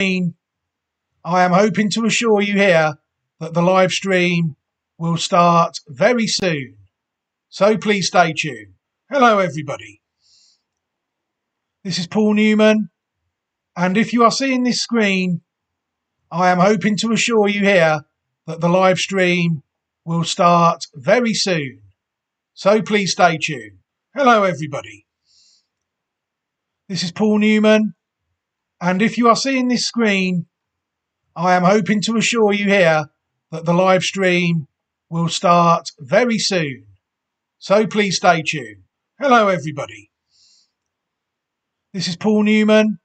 I am hoping to assure you here that the live stream will start very soon. So please stay tuned. Hello, everybody. This is Paul Newman. And if you are seeing this screen, I am hoping to assure you here that the live stream will start very soon. So please stay tuned. Hello, everybody. This is Paul Newman. And if you are seeing this screen, I am hoping to assure you here that the live stream will start very soon. So please stay tuned. Hello, everybody. This is Paul Newman.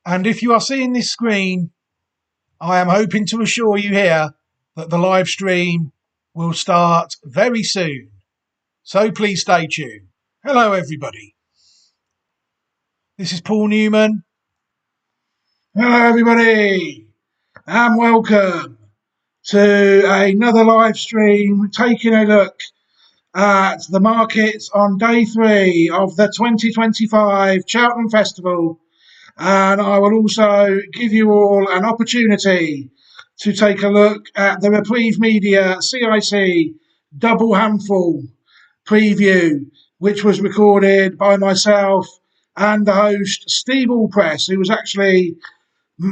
And if you are seeing this screen, I am hoping to assure you here that the live stream will start very soon. So please stay tuned. Hello, everybody. This is Paul Newman. Hello, everybody, and welcome to another live stream taking a look at the markets on day 3 of the 2025 Cheltenham Festival. And I will also give you all an opportunity to take a look at the Reprieve Media CIC double handful preview, which was recorded by myself and the host Steve Allpress, who was actually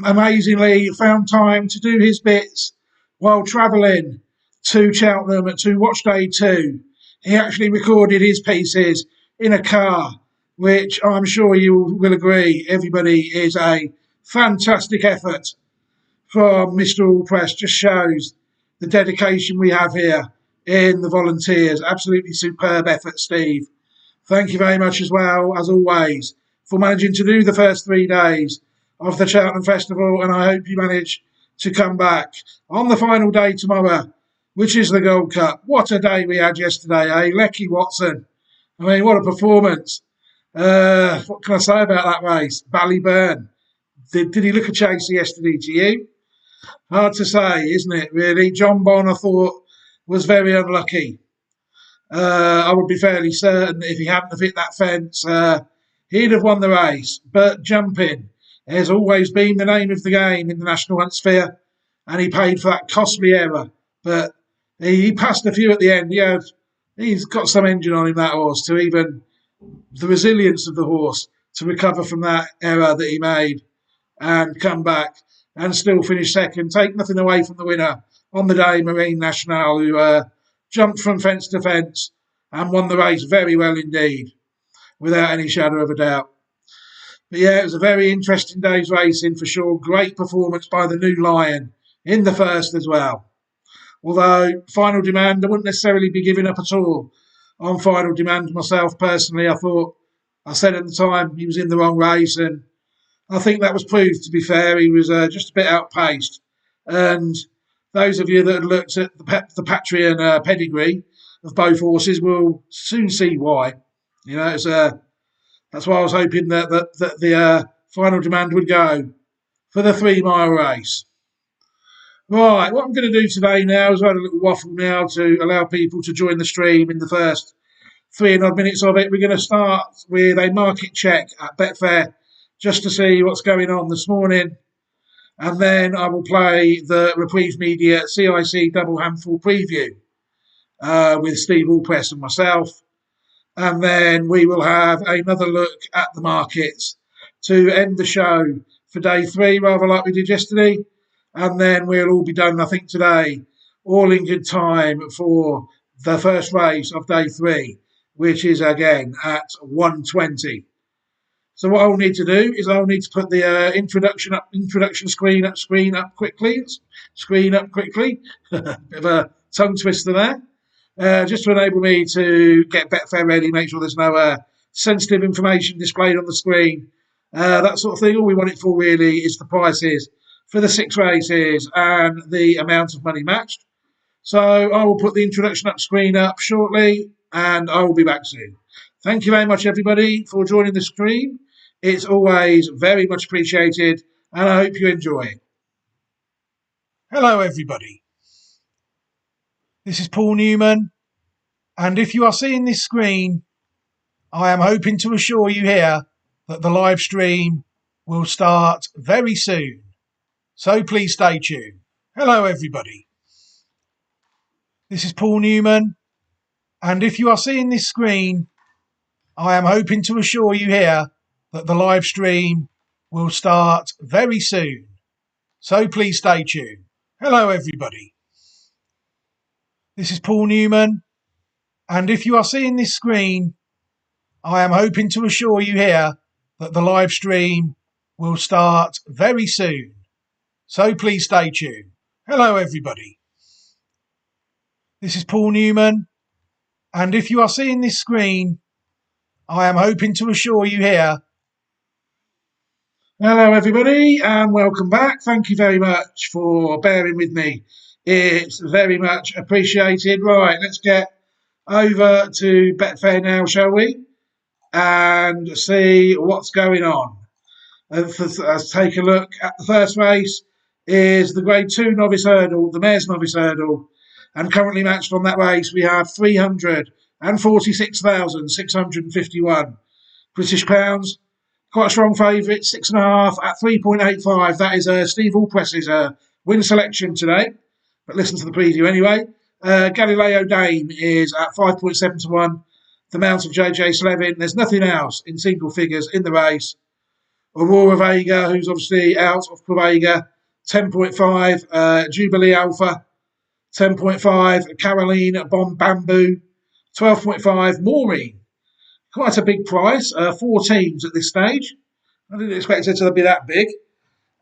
amazingly found time to do his bits while travelling to Cheltenham to watch day 2. He actually recorded his pieces in a car, which I'm sure you will agree, everybody, is a fantastic effort from Mr. Allpress. Just shows the dedication we have here in the volunteers. Absolutely superb effort, Steve. Thank you very much as well, as always, for managing to do the first 3 days of the Cheltenham Festival, and I hope you manage to come back on the final day tomorrow, which is the Gold Cup. What a day we had yesterday, eh? Lecky Watson. I mean, what a performance. What can I say about that race? Ballyburn. Did he look a chaser yesterday to you? Hard to say, isn't it, really? John Bonn, I thought, was very unlucky. I would be fairly certain that if he hadn't have hit that fence, he'd have won the race. But jumping has always been the name of the game in the National Hunt Sphere, and he paid for that costly error. But he passed a few at the end. He's got some engine on him, that horse, to even the resilience of the horse to recover from that error that he made and come back and still finish second. Take nothing away from the winner on the day, Marine National, who jumped from fence to fence and won the race very well indeed, without any shadow of a doubt. But yeah, it was a very interesting day's racing for sure. Great performance by the New Lion in the first as well. Although Final Demand, I wouldn't necessarily be giving up at all on Final Demand myself personally. I said at the time he was in the wrong race, and I think that was proved to be fair. He was just a bit outpaced. And those of you that had looked at the Patreon pedigree of both horses will soon see why. You know, that's why I was hoping that the Final Demand would go for the 3 mile race. Right, what I'm going to do today now is I've had a little waffle now to allow people to join the stream in the first 3 and odd minutes of it. We're going to start with a market check at Betfair just to see what's going on this morning. And then I will play the Reprieve Media CIC double handful preview with Steve Allpress and myself. And then we will have another look at the markets to end the show for day 3, rather like we did yesterday. And then we'll all be done, I think, today, all in good time for the first race of day 3, which is, again, at 1:20. So what I'll need to do is I'll need to put the introduction screen up quickly. Bit of a tongue twister there. Just to enable me to get Betfair ready, make sure there's no sensitive information displayed on the screen, that sort of thing. All we want it for really is the prices for the 6 races and the amount of money matched. So I will put the introduction screen up shortly, and I will be back soon. Thank you very much, everybody, for joining the stream. It's always very much appreciated, and I hope you enjoy it. Hello, everybody. This is Paul Newman. And if you are seeing this screen, I am hoping to assure you here that the live stream will start very soon. so please stay tuned. Hello everybody, this is Paul Newman, and if you are seeing this screen, I am hoping to assure you here that the live stream will start very soon, so please stay tuned. Hello everybody, this is Paul Newman, and if you are seeing this screen, I am hoping to assure you here that the live stream will start very soon, so please stay tuned. Hello everybody, this is Paul Newman, and if you are seeing this screen, I am hoping to assure you here. Hello everybody and welcome back. Thank you very much for bearing with me. It's very much appreciated. Right, let's get over to Betfair now, shall we? And see what's going on. Let's take a look at the first race. Is the Grade 2 Novice Hurdle, the Mares Novice Hurdle. And currently matched on that race, we have 346,651 British pounds. Quite a strong favourite, 6.5 at 3.85. That is Steve Allpress's win selection today. But listen to the preview anyway. Galileo Dame is at 5.7 to 1. The Mount of JJ Slevin. There's nothing else in single figures in the race. Aurora Vega, who's obviously out of Pravega, 10.5. Jubilee Alpha, 10.5. Caroline Bomb Bamboo, 12.5. Maureen, quite a big price, 4 teams at this stage. I didn't expect it to be that big.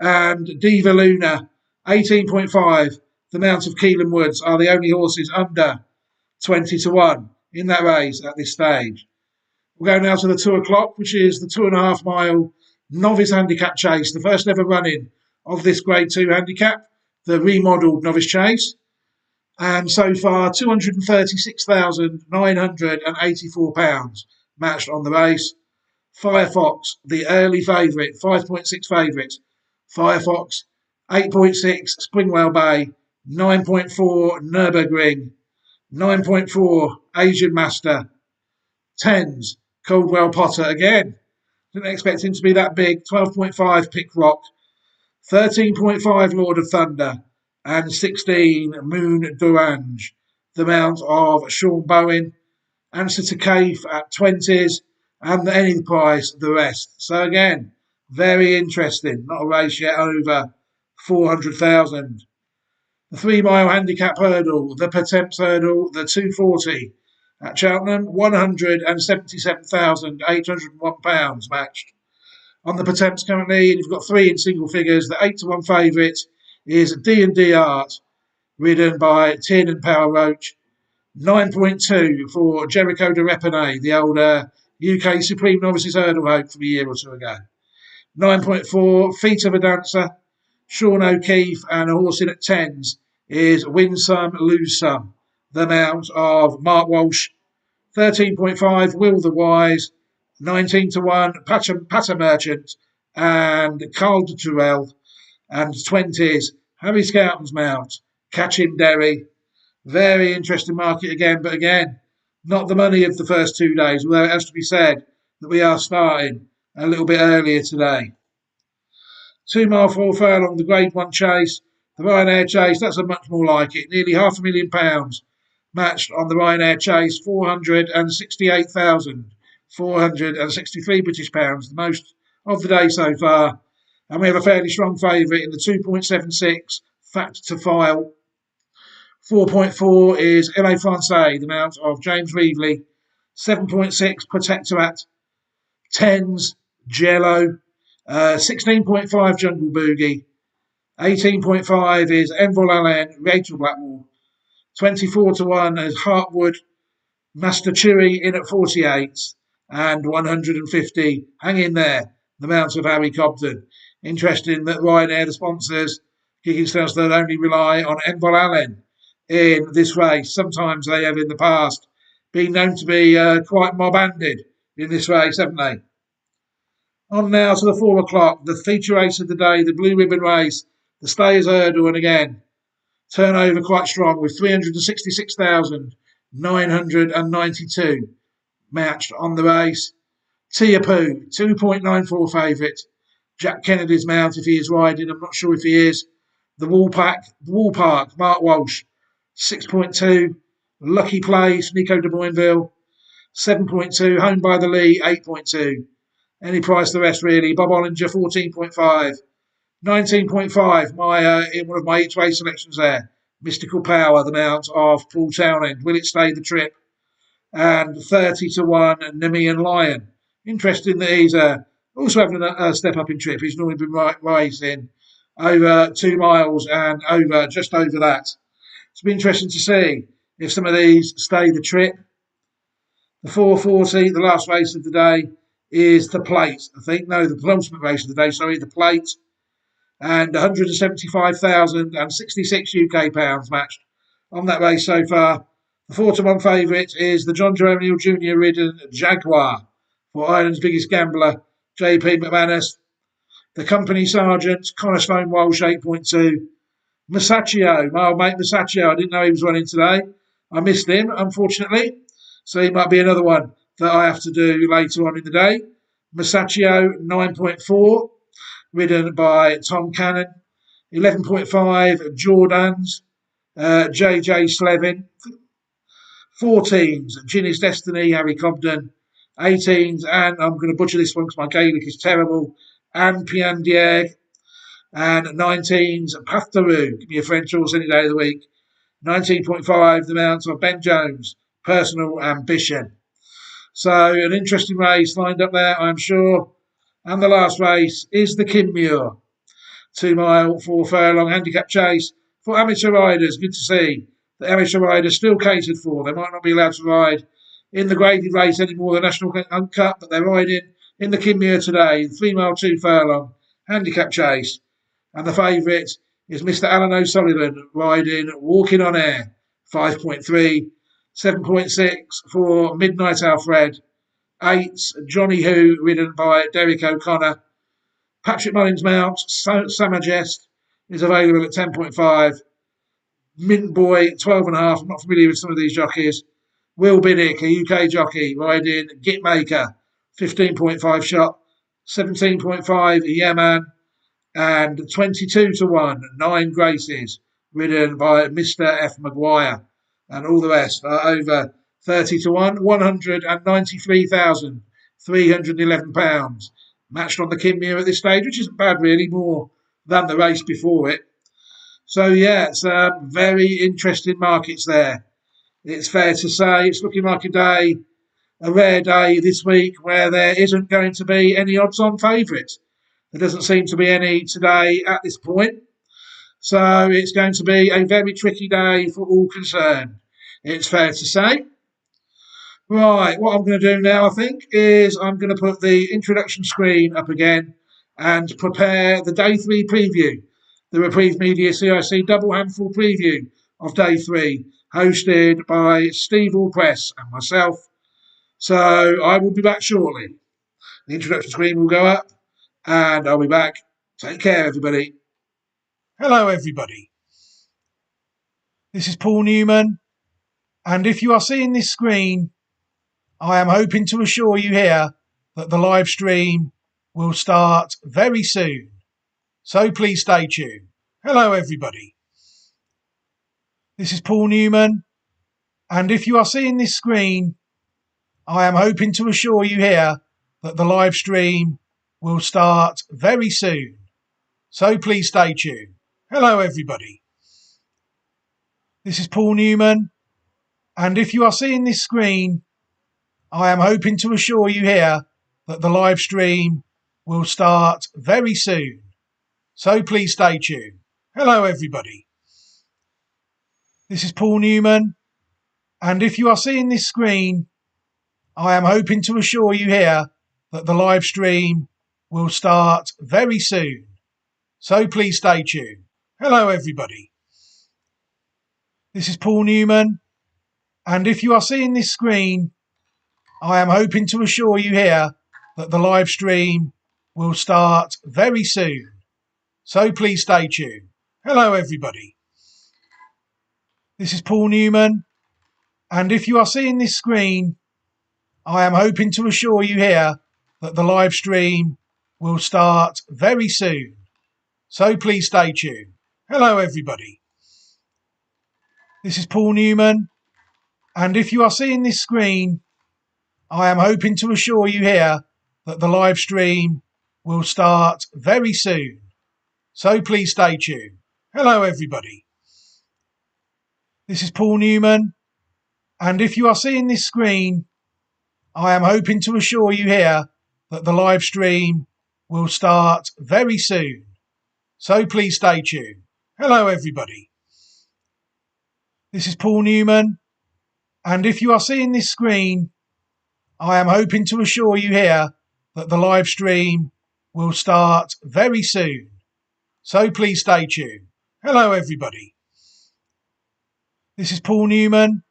And Diva Luna, 18.5. The Mount of Keelan Woods are the only horses under 20 to 1 in that race at this stage. We'll go now to the 2 o'clock, which is the 2.5 mile novice handicap chase, the first ever running of this Grade 2 handicap, the remodelled novice chase. And so far, £236,984 matched on the race. Firefox, the early favourite, 5.6 favourite. Firefox, 8.6 Springwell Bay, 9.4 Nürburgring, 9.4 Asian Master, 10s Caldwell Potter again. Didn't expect him to be that big. 12.5 Pick Rock, 13.5 Lord of Thunder, and 16 Moon Durange. The Mount of Sean Bowen, Answer to Cave at 20s, and any price the rest. So again, very interesting. Not a race yet over 400,000. The 3 mile handicap hurdle, the Pertemps hurdle, the 240 at Cheltenham, £177,801 matched. On the Pertemps currently, you've got 3 in single figures. The 8 to 1 favourite is D&D Art, ridden by Tin and Power Roach. 9.2 for Jericho de Repenay, the old UK Supreme Novices Hurdle hope from a year or two ago. 9.4 Feet of a Dancer, Sean O'Keefe, and a horse in at 10s is Win Some, Lose Some, the Mount of Mark Walsh. 13.5 Will the Wise, 19 to 1 Patter Merchant and Carl de Turrell, and 20s Harry Scoutman's Mount, Catch Him Derry. Very interesting market again, but again, not the money of the first 2 days, although it has to be said that we are starting a little bit earlier today. 2 mile 4 furlong, the Grade 1 chase, the Ryanair chase, that's a much more like it, nearly £500,000 matched on the Ryanair chase, 468,463 British pounds, the most of the day so far. And we have a fairly strong favourite in the 2.76 Fact to File. 4.4 is LA Francais, the Mount of James Reevely. 7.6 Protectorat. 10s Jello. 16.5 Jungle Boogie. 18.5 is Envol Allen, Rachel Blackmore. 24 to 1 is Heartwood, Master Chewy in at 48, and 150 hang in there, the Mount of Harry Cobden. Interesting that Ryanair, the sponsors, kicking stance, that only rely on Envol Allen in this race. Sometimes they have in the past been known to be quite mob-handed in this race, haven't they? On now to the 4 o'clock, the feature race of the day, the Blue Ribbon race, the Stayers Hurdle, and again, turnover quite strong with 366,992 matched on the race. Tia Poo, 2.94 favourite. Jack Kennedy's mount, if he is riding. I'm not sure if he is. The Wall Park, Mark Walsh, 6.2. Lucky Place, Nico de Boinville, 7.2. Home by the Lee, 8.2. Any price the rest, really. Bob Ollinger, 14.5. 19.5, in one of my each way selections there. Mystical Power, the mount of Paul Townend. Will it stay the trip? And 30 to 1, Nemean Lion. Interesting that he's also having a step up in trip. He's normally been racing over 2 miles and just over that. It's been interesting to see if some of these stay the trip. The 440, the last race of the day, is the plate. I think, no, the penultimate race of the day, sorry, the plate. And 175,066 UK pounds matched on that race so far. The 4 to 1 favourite is the John Jerome Neal Jr. ridden Jaguar for Ireland's biggest gambler, JP McManus. The company sergeant, Cornerstone Walsh, 8.2. Masaccio, my old mate Masaccio, I didn't know he was running today. I missed him, unfortunately. So he might be another one that I have to do later on in the day. Masaccio, 9.4. Ridden by Tom Cannon. 11.5, Jordans, JJ Slevin. 14s, Ginny's Destiny, Harry Cobden. 18s, and I'm going to butcher this one because my Gaelic is terrible, and Piandieg. And 19s, Path de Rue. Give me a French horse any day of the week. 19.5, the mount of Ben Jones, Personal Ambition. So an interesting race lined up there, I'm sure. And the last race is the Kinmure. 2 mile, 4 furlong handicap chase for amateur riders. Good to see the amateur riders still catered for. They might not be allowed to ride in the graded race anymore, the National Cup, but they're riding in the Kinmure today. 3 mile, 2 furlong handicap chase. And the favourite is Mr. Alan O'Sullivan riding Walking on Air. 5.3, 7.6 for Midnight Alfred. 8, Johnny Who, ridden by Derek O'Connor. Patrick Mullins mount, Samajest, is available at 10.5. Mint Boy, 12.5. I'm not familiar with some of these jockeys. Will Biddick, a UK jockey, riding Gitmaker, 15.5 shot. 17.5, Yaman. And 22 to 1, 9 Graces, ridden by Mr. F. Maguire. And all the rest are over 30 to 1, £193,311. Matched on the Kinmure at this stage, which isn't bad really, more than the race before it. So yeah, it's very interesting markets there. It's fair to say it's looking like a rare day this week where there isn't going to be any odds-on favourites. There doesn't seem to be any today at this point. So it's going to be a very tricky day for all concerned. It's fair to say. Right, what I'm going to do now, I think, is I'm going to put the introduction screen up again and prepare the Day 3 preview. The Reprieve Media CIC double handful preview of Day 3, hosted by Steve Allpress and myself. So I will be back shortly. The introduction screen will go up and I'll be back. Take care, everybody. Hello, everybody. This is Paul Newman, and if you are seeing this screen, I am hoping to assure you here that the live stream will start very soon. So please stay tuned. Hello, everybody. This is Paul Newman, and if you are seeing this screen, I am hoping to assure you here that the live stream will start very soon. So please stay tuned. Hello, everybody. This is Paul Newman, and if you are seeing this screen, I am hoping to assure you here that the live stream will start very soon. So please stay tuned. Hello, everybody. This is Paul Newman, and if you are seeing this screen, I am hoping to assure you here that the live stream will start very soon. So please stay tuned. Hello, everybody. This is Paul Newman, and if you are seeing this screen, I am hoping to assure you here that the live stream will start very soon. So please stay tuned. Hello, everybody. This is Paul Newman, and if you are seeing this screen, I am hoping to assure you here that the live stream will start very soon. So please stay tuned. Hello everybody. This is Paul Newman, and if you are seeing this screen, I am hoping to assure you here that the live stream will start very soon. So please stay tuned. Hello everybody. This is Paul Newman, and if you are seeing this screen, I am hoping to assure you here that the live stream will start very soon. So please stay tuned. Hello everybody. This is Paul Newman, and if you are seeing this screen, I am hoping to assure you here that the live stream will start very soon. So please stay tuned. Hello everybody. This is Paul Newman,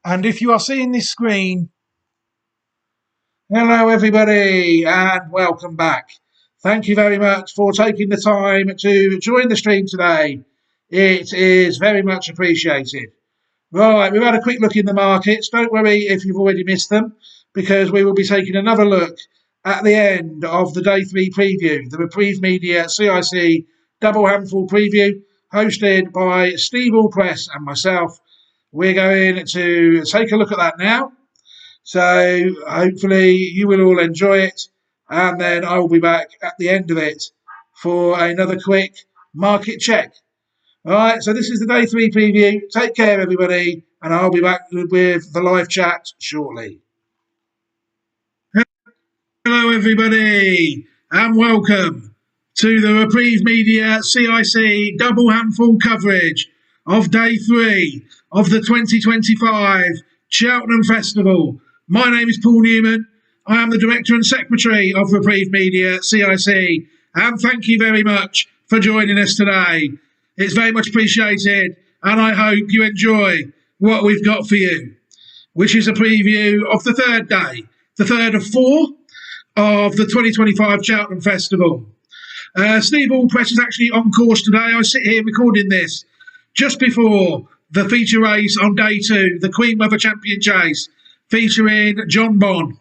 and if you are seeing this screen, Hello, everybody, and welcome back. Thank you very much for taking the time to join the stream today. It is very much appreciated. Right, we've had a quick look in the markets. Don't worry if you've already missed them, because we will be taking another look at the end of the Day 3 preview, the Reprieve Media CIC Double Handful preview, hosted by Steve Allpress and myself. We're going to take a look at that now. So hopefully you will all enjoy it, and then I will be back at the end of it for another quick market check. All right, so this is the Day 3 preview. Take care, everybody, and I'll be back with the live chat shortly. Hello, everybody, and welcome to the Reprieve Media CIC Double Handful coverage of Day 3 of the 2025 Cheltenham Festival. My name is Paul Newman. I am the Director and Secretary of Reprieve Media CIC, and thank you very much for joining us today. It's very much appreciated, and I hope you enjoy what we've got for you, which is a preview of the third day, the third of 4 of the 2025 Cheltenham Festival. Steve Allpress is actually on course today. I sit here recording this just before the feature race on day 2, the Queen Mother Champion Chase, featuring John Bon,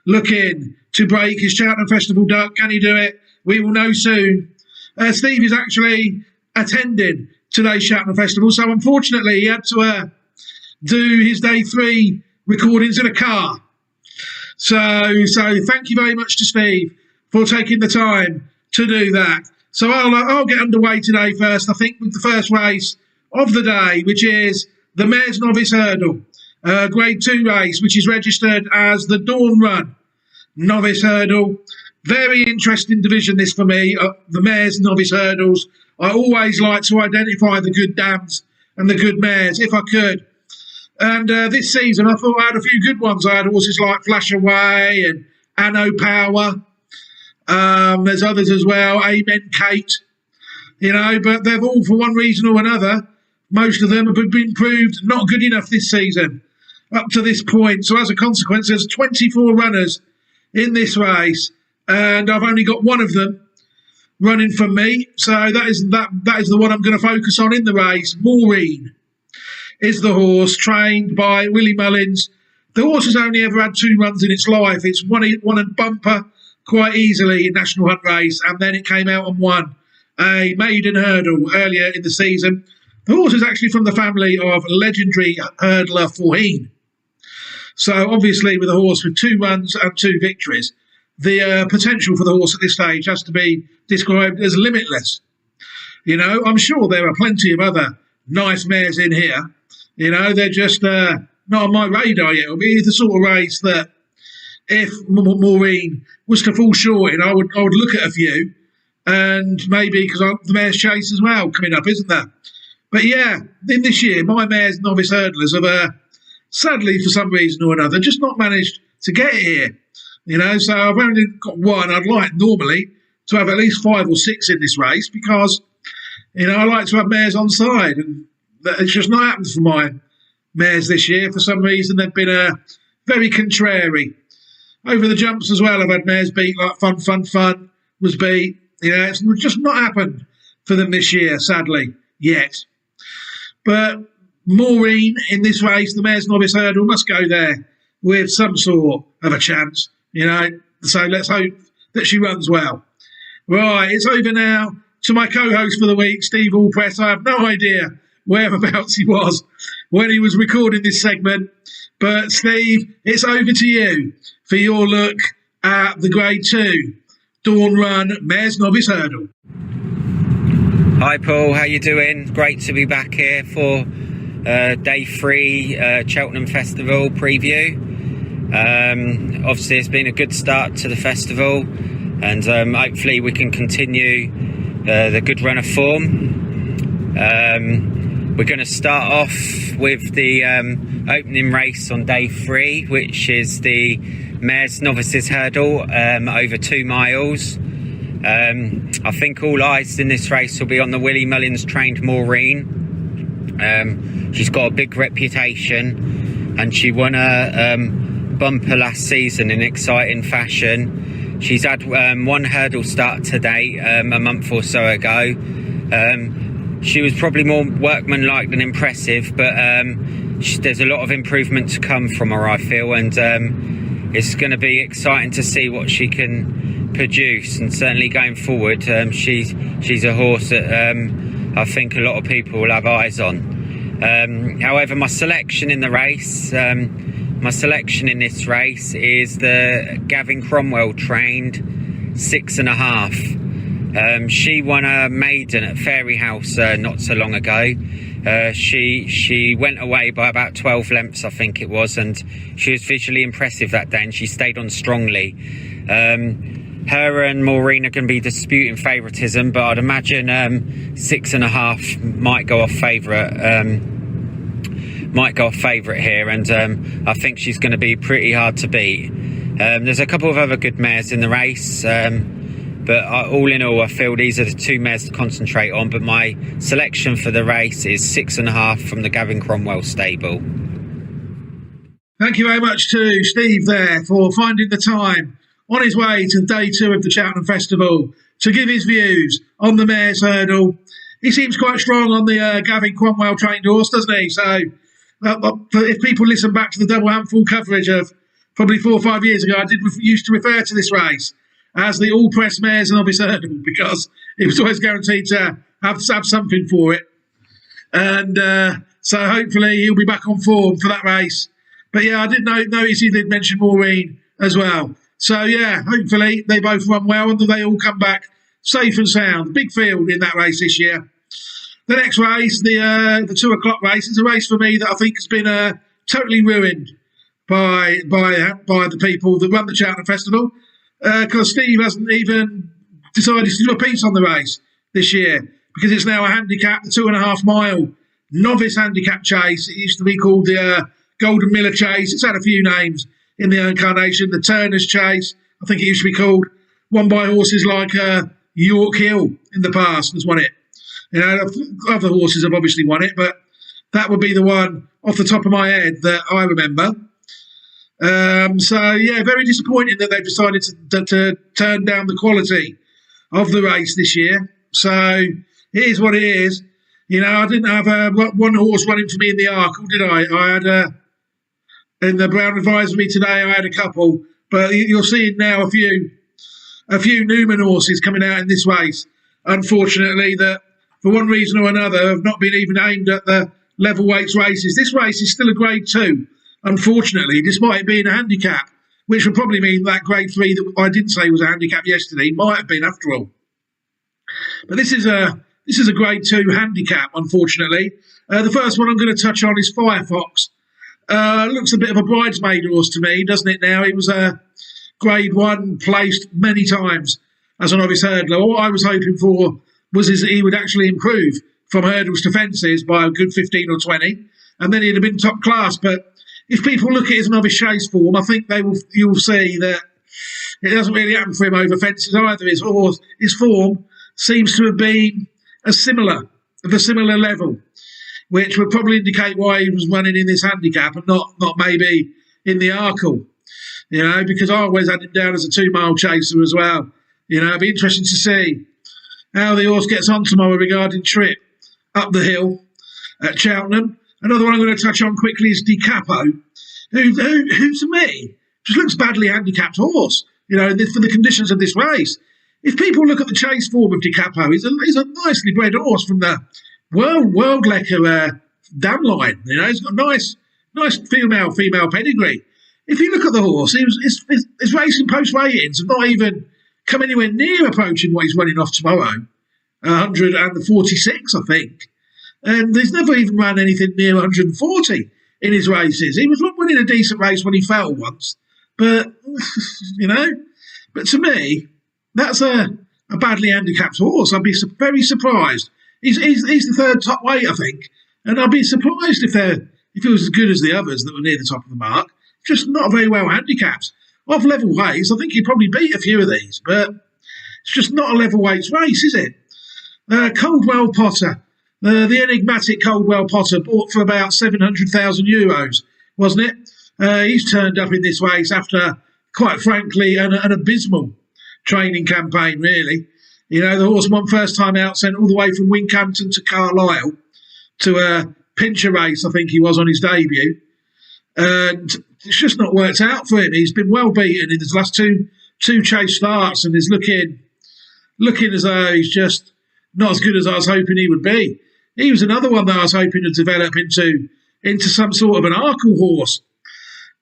looking to break his Cheltenham Festival duck. Can he do it? We will know soon. Steve is actually attending today's Cheltenham Festival, so unfortunately he had to do his Day 3 recordings in a car. So thank you very much to Steve for taking the time to do that. So I'll get underway today first, I think, with the first race of the day, which is the Mares Novice Hurdle. Grade 2 race, which is registered as the Dawn Run Novice Hurdle. Very interesting division this for me, the Mares Novice Hurdles. I always like to identify the good dams and the good mares, if I could. And this season, I thought I had a few good ones. I had horses like Flash Away and Anno Power. There's others as well, Amen Kate. You know, but they've all, for one reason or another, most of them have been proved not good enough this season up to this point. So as a consequence, there's 24 runners in this race, and I've only got one of them running for me. So that is the one I'm going to focus on in the race. Maureen is the horse, trained by Willie Mullins. The horse has only ever had 2 runs in its life. It's won a bumper quite easily in National Hunt Race, and then it came out and won a maiden hurdle earlier in the season. The horse is actually from the family of legendary hurdler Forheen. So obviously with a horse with 2 runs and 2 victories, the potential for the horse at this stage has to be described as limitless. You know, I'm sure there are plenty of other nice mares in here. You know, they're just not on my radar yet. It'll be the sort of race that if Maureen was to fall short in, I would look at a few, and maybe because the Mares Chase as well coming up, isn't there? But yeah, in this year, my Mares Novice Hurdlers have sadly, for some reason or another, just not managed to get here. You know, so I've only got one. I'd like normally to have at least 5 or 6 in this race because, you know, I like to have mares on side, and it's just not happened for my mares this year. For some reason, they've been very contrary. Over the jumps as well, I've had mares beat, like Fun was beat. You know, it's just not happened for them this year, sadly, yet. But Maureen in this race, the Mares Novice Hurdle, must go there with some sort of a chance, you know. So let's hope that she runs well. Right, it's over now to my co-host for the week, Steve Allpress. I have no idea whereabouts he was when he was recording this segment. But Steve, it's over to you for your look at the Grade 2 Dawn Run Mares Novice Hurdle. Hi Paul, how you doing? Great to be back here for Day 3 Cheltenham Festival preview. Obviously it's been a good start to the festival, and hopefully we can continue the good run of form. We're going to start off with the opening race on Day 3, which is the Mares Novices Hurdle over 2 miles. I think all eyes in this race will be on the Willie Mullins trained Maureen. She's got a big reputation, and she won a bumper last season in exciting fashion. She's had one hurdle start to date a month or so ago. She was probably more workmanlike than impressive, but there's a lot of improvement to come from her, I feel, and it's going to be exciting to see what she can produce. And certainly going forward, she's a horse that I think a lot of people will have eyes on. However, my selection in this race is the Gavin Cromwell trained 6.5. She won a maiden at Fairyhouse not so long ago. She went away by about 12 lengths, I think it was, and she was visually impressive that day, and she stayed on strongly. Her and Maureen are going to be disputing favouritism, but I'd imagine 6.5 might go off favourite. Here, and I think she's going to be pretty hard to beat. There's a couple of other good mares in the race, but all in all, I feel these are the 2 mares to concentrate on. But my selection for the race is 6.5 from the Gavin Cromwell stable. Thank you very much to Steve there for finding the time on his way to Day 2 of the Cheltenham Festival to give his views on the Mares Hurdle. He seems quite strong on the Gavin Cromwell trained horse, doesn't he? So if people listen back to the double handful coverage of probably 4 or 5 years ago, I used to refer to this race as the Allpress Mares Novice Hurdle, because it was always guaranteed to have something for it. And so hopefully he'll be back on form for that race. But yeah, I did notice he did mention Maureen as well. So yeah, hopefully they both run well and they all come back safe and sound. Big field in that race this year. The next race, the 2 o'clock race, is a race for me that I think has been totally ruined by the people that run the Cheltenham Festival, because Steve hasn't even decided to do a piece on the race this year, because it's now a handicap, the 2.5 mile novice handicap chase. It used to be called the Golden Miller Chase. It's had a few names in the incarnation. The Turner's Chase, I think it used to be called, won by horses like York Hill in the past has won it. You know, other horses have obviously won it, but that would be the one off the top of my head that I remember. So, yeah, very disappointing that they've decided to turn down the quality of the race this year. So it is what it is. You know, I didn't have one horse running for me in the Arkle, did I? I had in the Brown Advisory today, I had a couple. But you're seeing now a few Newman horses coming out in this race, unfortunately, that for one reason or another have not been even aimed at the level weights races. This race is still a Grade 2, unfortunately, despite it being a handicap, which would probably mean that Grade 3 that I didn't say was a handicap yesterday might have been after all. But this is a Grade 2 handicap, unfortunately. The first one I'm going to touch on is Firefox. Looks a bit of a bridesmaid horse to me, doesn't it now? It was a Grade 1 placed many times as a novice hurdler. What I was hoping for was that he would actually improve from hurdles to fences by a good 15 or 20, and then he'd have been top class. But if people look at his novice chase form, I think you'll see that it doesn't really happen for him over fences either. His form seems to have been of a similar level, which would probably indicate why he was running in this handicap and not maybe in the Arkle. You know, because I always had him down as a 2 mile chaser as well. You know, it'd be interesting to see how the horse gets on tomorrow regarding trip up the hill at Cheltenham. Another one I'm going to touch on quickly is Di Capo, who to me just looks badly handicapped horse. for the conditions of this race. If people look at the chase form of Di Capo, he's a nicely bred horse from the World Lecker dam line. He's got nice female pedigree. If you look at the horse, his racing post ratings have not even come anywhere near approaching what he's running off tomorrow. 146, I think. And he's never even run anything near 140 in his races. He was winning a decent race when he fell once. But, but to me, that's a badly handicapped horse. I'd be very surprised. He's the third top weight, I think. And I'd be surprised if he was as good as the others that were near the top of the mark. Just not very well handicapped. Off level weights, I think he'd probably beat a few of these, but it's just not a level weights race, is it? Coldwell Potter, the enigmatic Coldwell Potter, bought for about €700,000, wasn't it? He's turned up in this race after, quite frankly, an abysmal training campaign, really. The horse won first time out, sent all the way from Wincampton to Carlisle to a pincher race, I think he was on his debut. And it's just not worked out for him. He's been well beaten in his last two chase starts, and is looking as though he's just not as good as I was hoping he would be. He was another one that I was hoping to develop into some sort of an Arkle horse.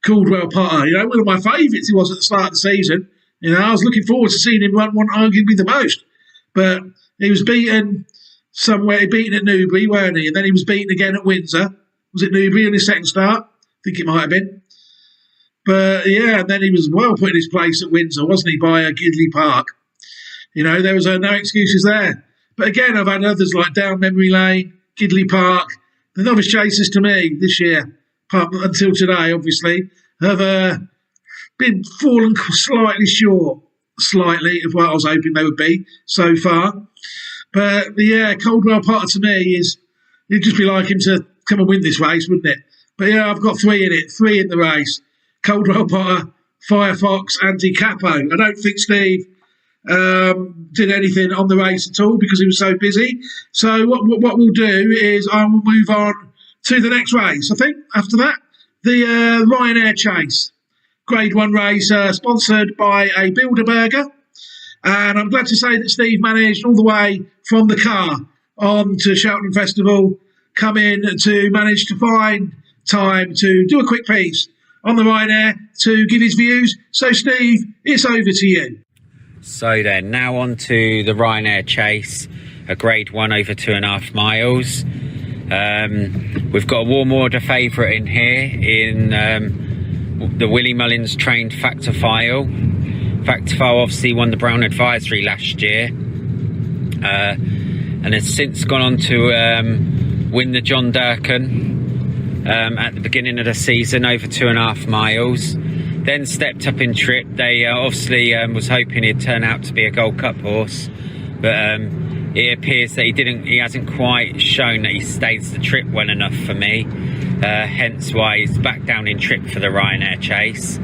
Caldwell Potter, one of my favourites he was at the start of the season. I was looking forward to seeing him run one arguably the most. But he was beaten somewhere. He beaten at Newbury, weren't he? And then he was beaten again at Windsor. Was it Newbury in his second start? I think it might have been. But yeah, and then he was well put in his place at Windsor, wasn't he, by Gidley Park? There was no excuses there. But again, I've had others like Down Memory Lane, Gidley Park. The novice chasers to me this year, until today, obviously, have been fallen slightly short, of what I was hoping they would be so far. But yeah, Coldwell Potter to me it'd just be like him to come and win this race, wouldn't it? But yeah, I've got three in the race. Coldwell Potter, Firefox and Di Capo. I don't think Steve did anything on the race at all because he was so busy. So what we'll do is I will move on to the next race. I think after that, the Ryanair Chase. Grade 1 race sponsored by a Bilderberger. And I'm glad to say that Steve managed all the way from the car on to Cheltenham Festival, come in to manage to find time to do a quick piece on the Ryanair to give his views. So Steve, it's over to you. So then, now on to the Ryanair Chase, a grade 1 over 2.5 miles. We've got a warm order favourite in here in the Willie Mullins trained Factor File. Factor File obviously won the Brown Advisory last year and has since gone on to win the John Durkan at the beginning of the season over 2.5 miles. Then stepped up in trip. They obviously was hoping he'd turn out to be a Gold Cup horse, but it appears that he hasn't quite shown that he stays the trip well enough for me. Hence why he's back down in trip for the Ryanair Chase.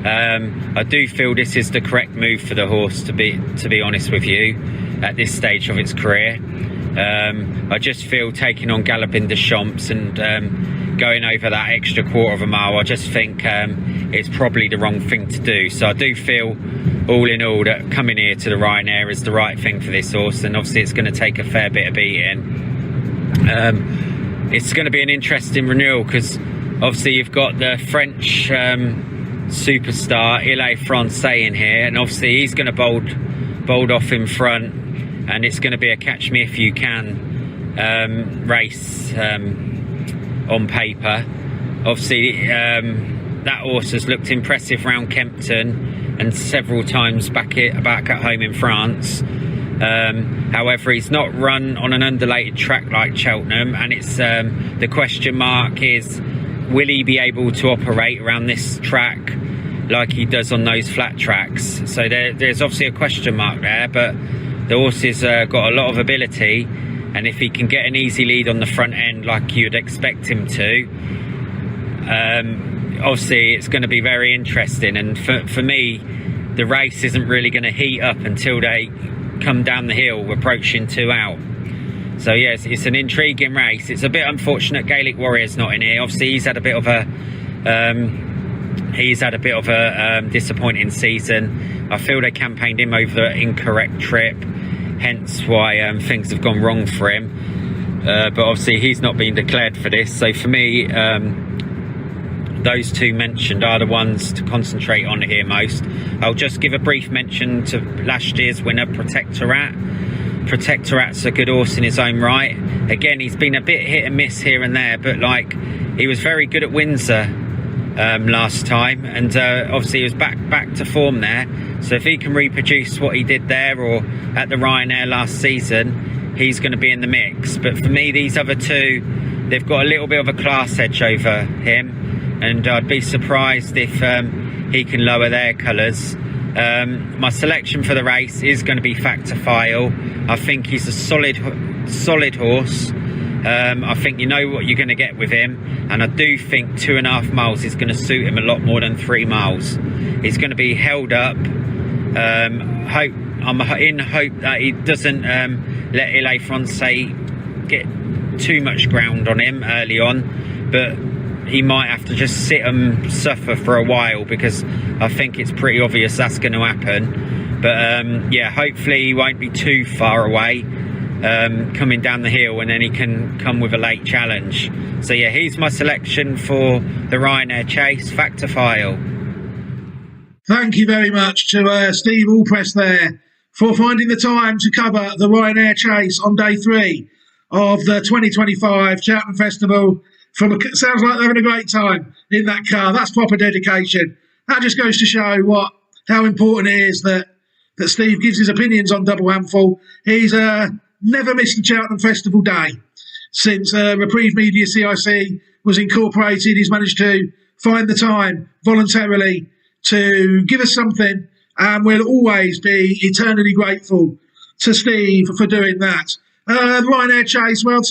I do feel this is the correct move for the horse, to be honest with you, at this stage of its career. I just feel taking on Galopin des Champs and going over that extra quarter of a mile, I just think it's probably the wrong thing to do. So I do feel, all in all, that coming here to the Ryanair is the right thing for this horse, and obviously it's going to take a fair bit of beating. It's going to be an interesting renewal because obviously you've got the French superstar Il Francais in here, and obviously he's going to bold off in front, and it's going to be a catch me if you can race on paper. Obviously that horse has looked impressive round Kempton and several times back at home in France. However, he's not run on an undulated track like Cheltenham, and it's the question mark is, will he be able to operate around this track like he does on those flat tracks? So there's obviously a question mark there, but the horse has got a lot of ability, and if he can get an easy lead on the front end like you'd expect him to, obviously it's going to be very interesting. And for me, the race isn't really going to heat up until they come down the hill approaching 2 out. So yes, it's an intriguing race. It's a bit unfortunate Gaelic Warrior's not in here. Obviously he's had a bit of a he's had a bit of a disappointing season. I feel they campaigned him over the incorrect trip, hence why things have gone wrong for him. But obviously he's not been declared for this, so for me those two mentioned are the ones to concentrate on here most. I'll just give a brief mention to last year's winner, Protectorat. Protectorat's a good horse in his own right. Again, he's been a bit hit and miss here and there, but like, he was very good at Windsor last time, and obviously he was back to form there. So if he can reproduce what he did there or at the Ryanair last season, he's going to be in the mix. But for me, these other two, they've got a little bit of a class edge over him, and I'd be surprised if he can lower their colours. My selection for the race is going to be Factor File. I think he's a solid horse. I think you know what you're going to get with him, and I do think 2.5 miles is going to suit him a lot more than 3 miles. He's going to be held up. I'm in hope that he doesn't let LA Francais get too much ground on him early on, but he might have to just sit and suffer for a while, because I think it's pretty obvious that's going to happen. But yeah, hopefully he won't be too far away coming down the hill, and then he can come with a late challenge. So yeah, he's my selection for the Ryanair Chase, Factor File. Thank you very much to Steve Allpress there for finding the time to cover the Ryanair Chase on day 3 of the 2025 Cheltenham Festival. Sounds like they're having a great time in that car. That's proper dedication. That just goes to show how important it is that Steve gives his opinions on Double Handful. He's never missed a Cheltenham Festival day since Reprieve Media CIC was incorporated. He's managed to find the time voluntarily to give us something, and we'll always be eternally grateful to Steve for doing that. The Ryanair Chase, well,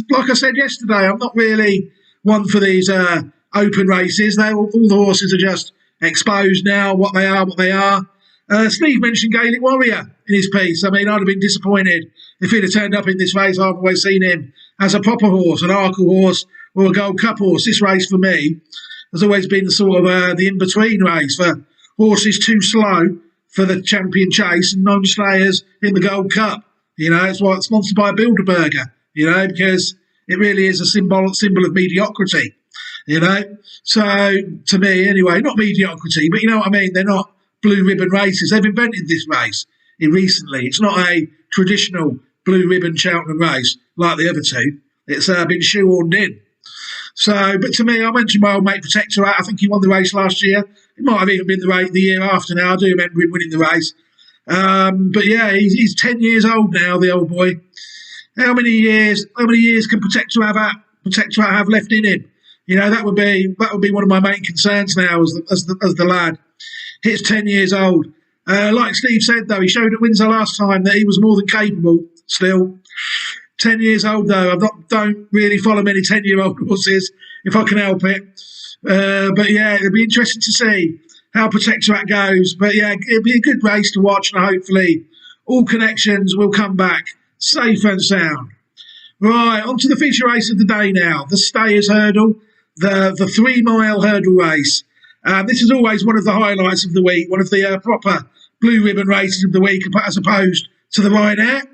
like I said yesterday, I'm not really one for these open races. All the horses are just exposed now, what they are. Steve mentioned Gaelic Warrior in his piece. I mean, I'd have been disappointed if he'd have turned up in this race. I've always seen him as a proper horse, an Arkle horse or a Gold Cup horse. This race for me has always been the sort of the in-between race for horses too slow for the champion chase and non-slayers in the Gold Cup. You know, it's why it's sponsored by Bilderberger, you know, because it really is a symbol of mediocrity, you know. So, to me, anyway, not mediocrity, but you know what I mean? They're not blue ribbon races. They've invented this race recently. It's not a traditional blue ribbon Cheltenham race like the other two. It's been shoehorned in. So, but to me, I mentioned my old mate Protectorat. I think he won the race last year. It might have even been the year after now. I do remember him winning the race. But yeah, he's 10 years old now, the old boy. How many years can Protectorat have left in him? You know, that would be one of my main concerns now as the lad hits 10 years old. Like Steve said, though, he showed at Windsor last time that he was more than capable still. 10 years old, though. I don't really follow many 10-year-old horses if I can help it. But yeah, it'll be interesting to see how Protectorat goes. But yeah, it'll be a good race to watch, and hopefully all connections will come back safe and sound. Right, on to the feature race of the day now, the Stayers Hurdle, the 3 mile hurdle race. This is always one of the highlights of the week, one of the proper blue ribbon races of the week, as opposed to the Ryanair.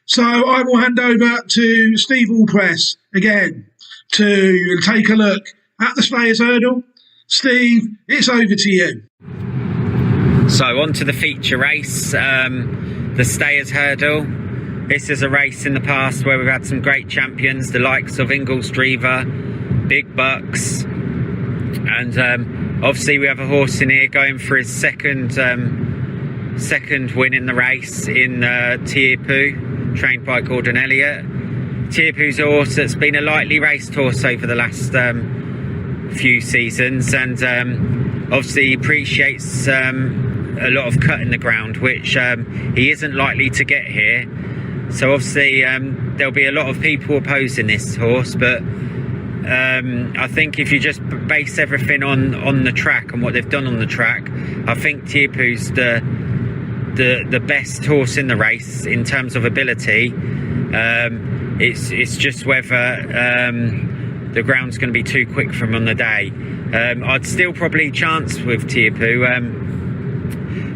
So I will hand over to Steve Allpress again to take a look at the Stayers Hurdle. Steve, it's over to you. So on to the feature race, the Stayers Hurdle. This is a race in the past where we've had some great champions, the likes of Ingoldsdriver, Big Bucks, and obviously we have a horse in here going for his second win in the race in Tierpoo, trained by Gordon Elliott. Tierpoo's a horse that's been a lightly raced horse over the last few seasons, and obviously he appreciates a lot of cut in the ground, which he isn't likely to get here. So obviously there'll be a lot of people opposing this horse, but I think if you just base everything on the track and what they've done on the track, I think Tierpoo's the best horse in the race in terms of ability. It's just whether the ground's going to be too quick for him on the day. I'd still probably chance with Tiapu,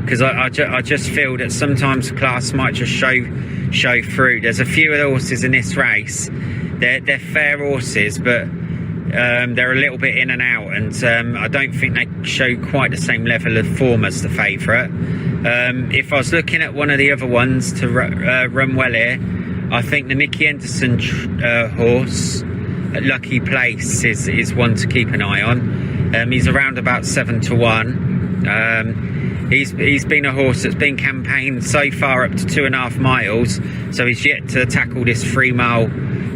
because I just feel that sometimes the class might just show through. There's a few of the horses in this race. They're fair horses, but they're a little bit in and out, and I don't think they show quite the same level of form as the favourite. If I was looking at one of the other ones to run well here, I think the Nicky Henderson horse at Lucky Place is one to keep an eye on. He's around about 7 to 1. He's been a horse that's been campaigned so far up to 2.5 miles, so he's yet to tackle this 3-mile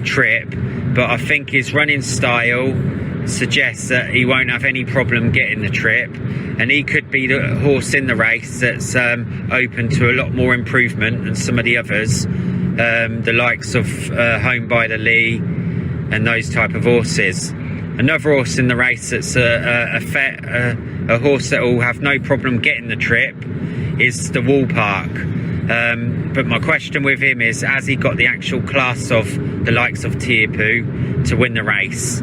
trip, but I think his running style suggests that he won't have any problem getting the trip, and he could be the horse in the race that's open to a lot more improvement than some of the others, the likes of Home by the Lee and those type of horses. Another horse in the race that's a horse that will have no problem getting the trip is the Wall Park. But my question with him is, has he got the actual class of the likes of Tiapu to win the race?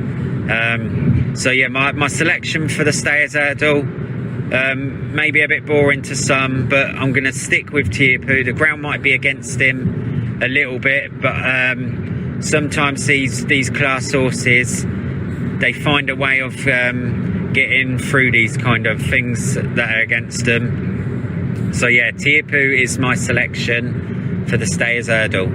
So yeah, my selection for the Stayers Hurdle, maybe a bit boring to some, but I'm going to stick with Tiapu. The ground might be against him a little bit, but sometimes these class horses, they find a way of getting through these kind of things that are against them. So yeah, Tiapu is my selection for the Stayers Hurdle.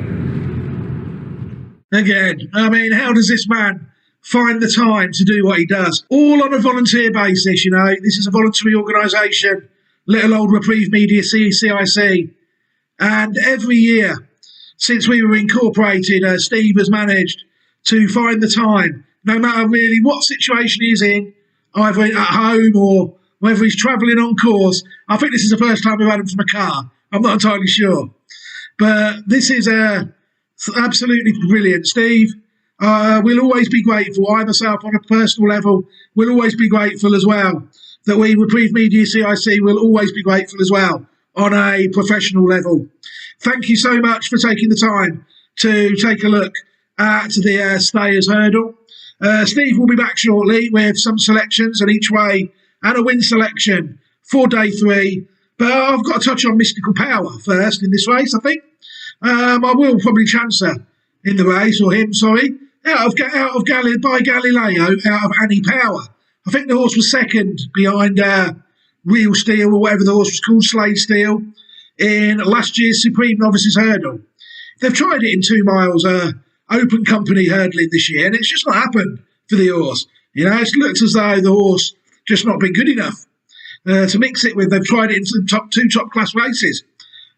Again, I mean, how does this man find the time to do what he does? All on a volunteer basis, you know. This is a voluntary organisation, little old Reprieve Media CIC. And every year since we were incorporated, Steve has managed to find the time, no matter really what situation he's in, either at home or whether he's travelling on course. I think this is the first time we've had him from a car. I'm not entirely sure. But this is absolutely brilliant. Steve, we'll always be grateful. I myself, on a personal level, will always be grateful as well. That we, Reprieve Media CIC, will always be grateful as well on a professional level. Thank you so much for taking the time to take a look at the Stayers Hurdle. Steve will be back shortly with some selections and each way and a win selection for day 3. But I've got to touch on Mystical Power first in this race, I think. I will probably chance her in the race, or him, sorry, by Galileo, out of Annie Power. I think the horse was second behind Real Steel, or whatever the horse was called, Slade Steel, in last year's Supreme Novices Hurdle. They've tried it in 2 miles open company hurdling this year, and it's just not happened for the horse. You know, it looks as though the horse just not been good enough to mix it with. They've tried it in some two top class races,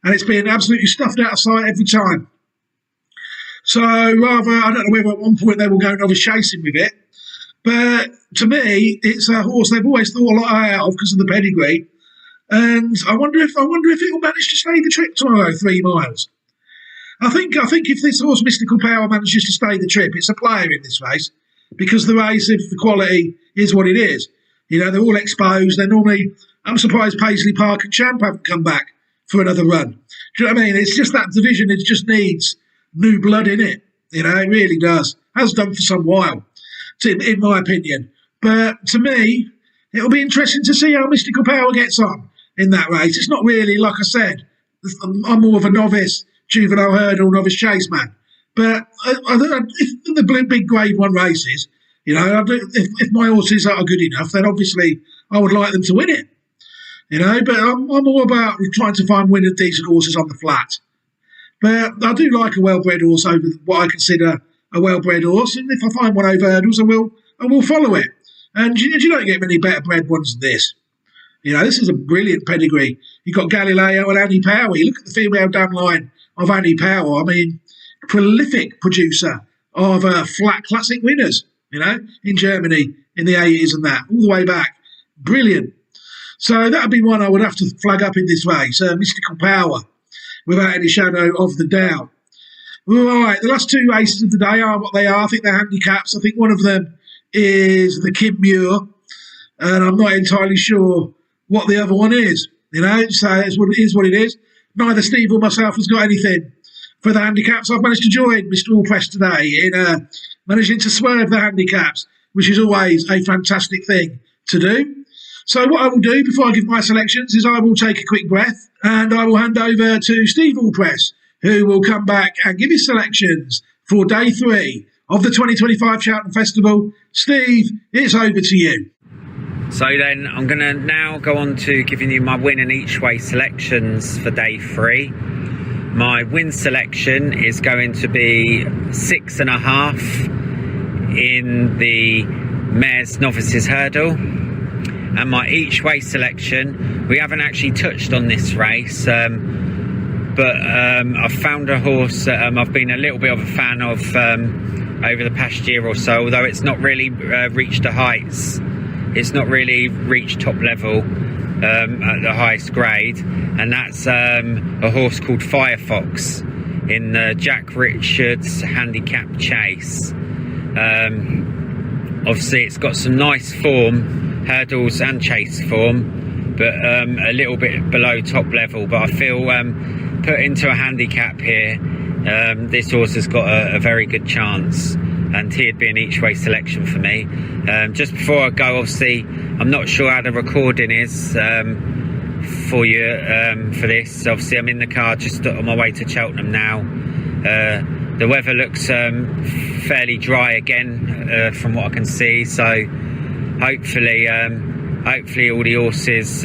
and it's been absolutely stuffed out of sight every time. So rather, I don't know whether at one point they will go novice chasing with it, but to me, it's a horse they've always thought a lot out of because of the pedigree. And I wonder if it will manage to stay the trip tomorrow, 3 miles. I think if this horse Mystical Power manages to stay the trip, it's a player in this race, because the race, if the quality is what it is, you know, they're all exposed. They're normally, I'm surprised Paisley Park and Champ haven't come back for another run. Do you know what I mean? It's just that division, it just needs new blood in it. You know, it really does. Has done for some while, in my opinion. But to me, it'll be interesting to see how Mystical Power gets on in that race. It's not really, like I said, I'm more of a novice juvenile hurdle, novice chase man. But if the big grade 1 races, you know, if my horses are good enough, then obviously I would like them to win it. You know, but I'm all about trying to find winning decent horses on the flat. But I do like a well-bred horse over what I consider a well-bred horse, and if I find one over hurdles, I will follow it. And you don't get many better bred ones than this. You know, this is a brilliant pedigree. You've got Galileo and Annie Power. You look at the female down line of Annie Power. I mean, prolific producer of flat classic winners, you know, in Germany in the 80s and that, all the way back. Brilliant. So that would be one I would have to flag up in this race, Mystical Power, without any shadow of the doubt. All right, the last 2 races of the day are what they are. I think they're handicaps. I think one of them is the Kim Muir, and I'm not entirely sure what the other one is. You know, so it's what it is. Neither Steve or myself has got anything for the handicaps. I've managed to join Mr. Allpress today in managing to swerve the handicaps, which is always a fantastic thing to do. So what I will do before I give my selections is I will take a quick breath and I will hand over to Steve Allpress, who will come back and give his selections for day 3 of the 2025 Cheltenham Festival. Steve, it's over to you. So then I'm going to now go on to giving you my win and each way selections for day 3. My win selection is going to be 6.5 in the Mares Novices Hurdle. And my each way selection, we haven't actually touched on this race, but I've found a horse that I've been a little bit of a fan of over the past year or so, although it's not really reached the heights. It's not really reached top level at the highest grade, and that's a horse called Firefox in the Jack Richards Handicap Chase. Obviously it's got some nice form, hurdles and chase form, but a little bit below top level. But I feel put into a handicap here, this horse has got a very good chance, and he'd be an each way selection for me. Just before I go, obviously I'm not sure how the recording is for you for this. Obviously I'm in the car just on my way to Cheltenham now. The weather looks fairly dry again from what I can see, so hopefully all the horses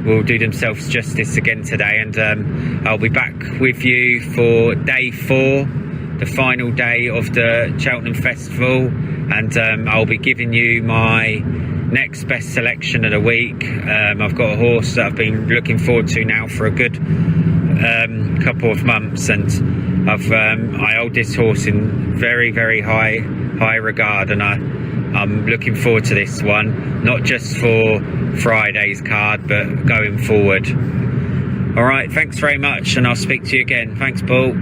will do themselves justice again today, and I'll be back with you for day 4, the final day of the Cheltenham Festival, and I'll be giving you my next best selection of the week. I've got a horse that I've been looking forward to now for a good couple of months, and I hold this horse in very, very high regard, and I'm looking forward to this one, not just for Friday's card, but going forward. All right, thanks very much, and I'll speak to you again. Thanks, Paul.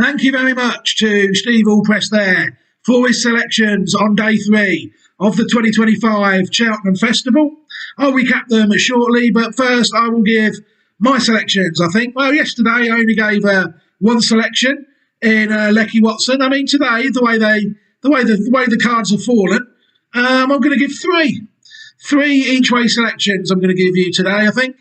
Thank you very much to Steve Allpress there for his selections on day 3 of the 2025 Cheltenham Festival. I'll recap them shortly, but first I will give my selections. I think, well, yesterday I only gave one selection in Lecky Watson. I mean, today, the way the cards have fallen, I'm going to give three each way selections. I'm going to give you today, I think,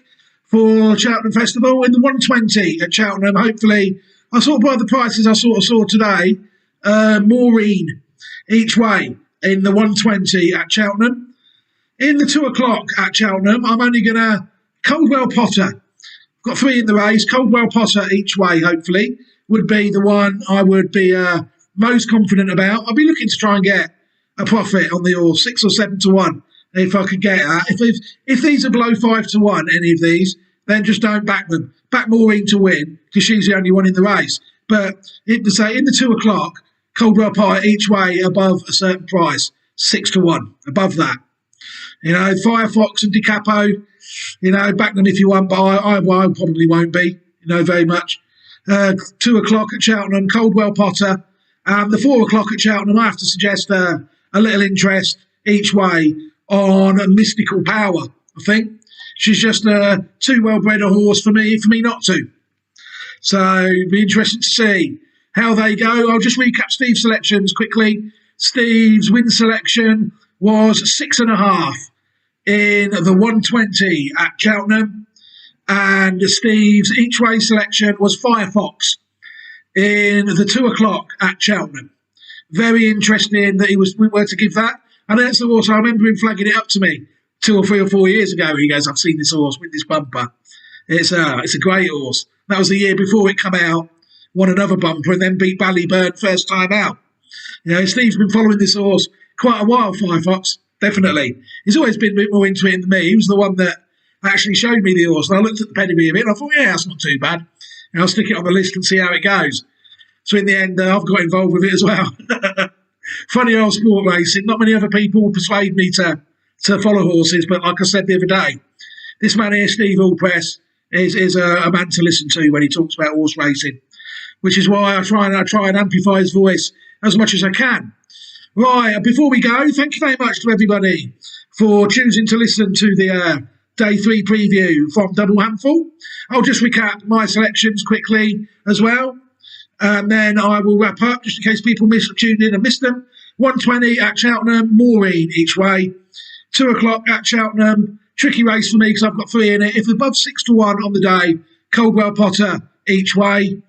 for Cheltenham Festival in the 120 at Cheltenham. Hopefully, I saw by the prices I saw today, Maureen each way in the 120 at Cheltenham. In the 2 o'clock at Cheltenham, I'm only going to Coldwell Potter. Got 3 in the race. Coldwell Potter each way, hopefully, would be the one I would be most confident about. I'll be looking to try and get a profit on the horse, 6 or 7 to 1, if I could get that. If these are below 5 to 1, any of these, then just don't back them. Back Maureen to win, because she's the only one in the race. But in the 2 o'clock, Coldwell Potter each way above a certain price, 6 to 1, above that. You know, Firefox and DiCapo, you know, back them if you want, but I probably won't be, you know, very much. 2 o'clock at Cheltenham, Coldwell Potter. The 4 o'clock at Cheltenham, I have to suggest a little interest each way on Mystical Power, I think. She's just too well-bred a horse for me not to. So it'll be interesting to see how they go. I'll just recap Steve's selections quickly. Steve's win selection was 6.5 in the 120 at Cheltenham. And Steve's each way selection was Firefox in the 2 o'clock at Cheltenham. Very interesting that we were to give that. And that's the horse, I remember him flagging it up to me 2 or 3 or 4 years ago. He goes, I've seen this horse with this bumper. It's a great horse. That was the year before it come out, won another bumper, and then beat Ballyburn first time out. You know, Steve's been following this horse quite a while, Firefox, definitely. He's always been a bit more into it than me. He was the one that actually showed me the horse, and I looked at the pedigree of it, and I thought, yeah, that's not too bad. And I'll stick it on the list and see how it goes. So in the end, I've got involved with it as well. Funny old sport racing. Not many other people persuade me to follow horses, but like I said the other day, this man here, Steve Allpress, is a man to listen to when he talks about horse racing, which is why I try and amplify his voice as much as I can. Right, before we go, thank you very much to everybody for choosing to listen to the Day 3 preview from Double Handful. I'll just recap my selections quickly as well, and then I will wrap up just in case people tuned in and missed them. 1:20 at Cheltenham, Maureen each way. 2 o'clock at Cheltenham, tricky race for me because I've got 3 in it. If above 6-1 on the day, Coldwell Potter each way.